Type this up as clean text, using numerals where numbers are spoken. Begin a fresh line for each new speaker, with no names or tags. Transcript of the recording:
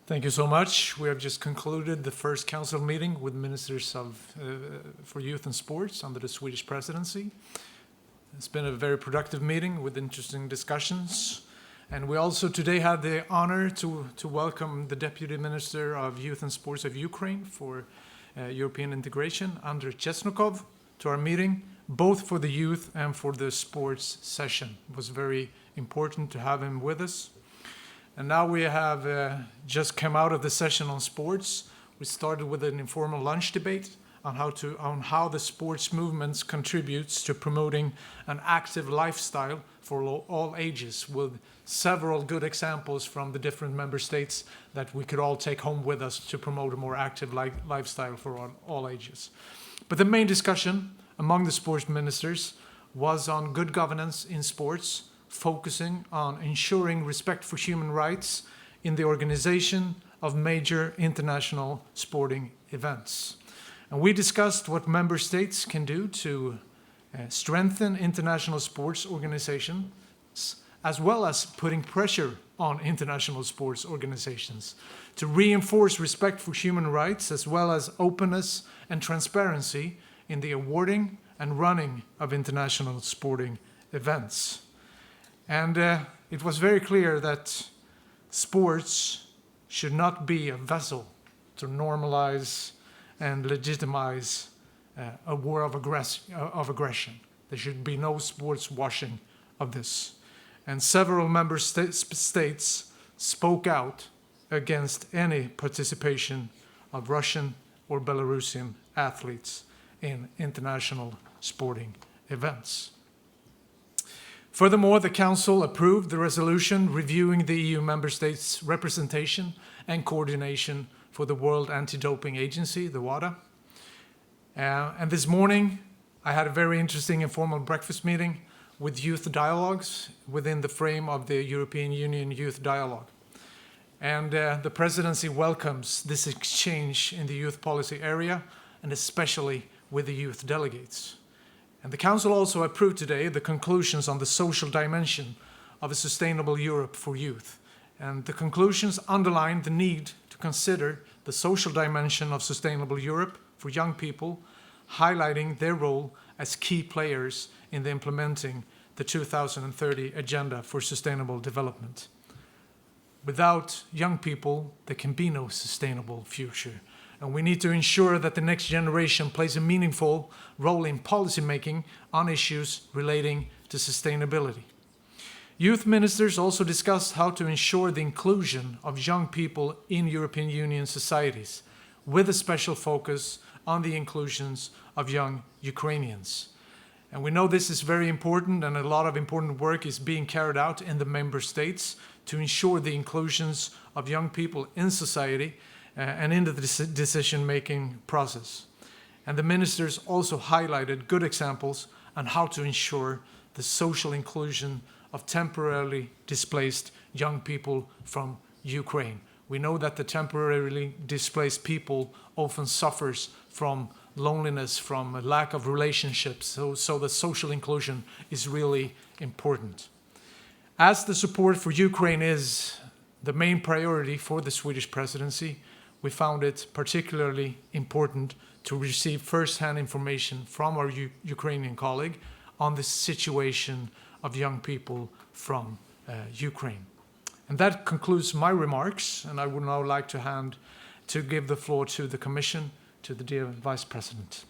Thank you so much. We have just concluded the first council meeting with ministers for youth and sports under the Swedish presidency. It's been a very productive meeting with interesting discussions. And we also today had the honor to welcome the Deputy Minister of Youth and Sports of Ukraine for European integration, Andrei Chesnokov, to our meeting, both for the youth and for the sports session. It was very important to have him with us. And now we have just come out of the session on sports. We started with an informal lunch debate on how the sports movements contributes to promoting an active lifestyle for all ages, with several good examples from the different member states that we could all take home with us to promote a more active lifestyle for all ages. But the main discussion among the sports ministers was on good governance in sports, focusing on ensuring respect for human rights in the organization of major international sporting events. And we discussed what member states can do to strengthen international sports organizations, as well as putting pressure on international sports organizations to reinforce respect for human rights, as well as openness and transparency in the awarding and running of international sporting events. And it was very clear that sports should not be a vessel to normalize and legitimize a war of aggression. There should be no sports washing of this. And several member states spoke out against any participation of Russian or Belarusian athletes in international sporting events. Furthermore, the Council approved the resolution reviewing the EU member states' representation and coordination for the World Anti-Doping Agency, the WADA. And this morning, I had a very interesting informal breakfast meeting with youth dialogues within the frame of the European Union Youth Dialogue. And the presidency welcomes this exchange in the youth policy area, and especially with the youth delegates. And the Council also approved today the conclusions on the social dimension of a sustainable Europe for youth. And the conclusions underline the need to consider the social dimension of sustainable Europe for young people, highlighting their role as key players in implementing the 2030 Agenda for Sustainable Development. Without young people, there can be no sustainable future. And we need to ensure that the next generation plays a meaningful role in policymaking on issues relating to sustainability. Youth ministers also discussed how to ensure the inclusion of young people in European Union societies, with a special focus on the inclusions of young Ukrainians. And we know this is very important, and a lot of important work is being carried out in the member states to ensure the inclusions of young people in society and in the decision-making process. And the ministers also highlighted good examples on how to ensure the social inclusion of temporarily displaced young people from Ukraine. We know that the temporarily displaced people often suffers from loneliness, from a lack of relationships, so the social inclusion is really important. As the support for Ukraine is the main priority for the Swedish presidency, we found it particularly important to receive first-hand information from our Ukrainian colleague on the situation of young people from Ukraine. And that concludes my remarks, and I would now like to give the floor to the Commission, to the dear Vice President.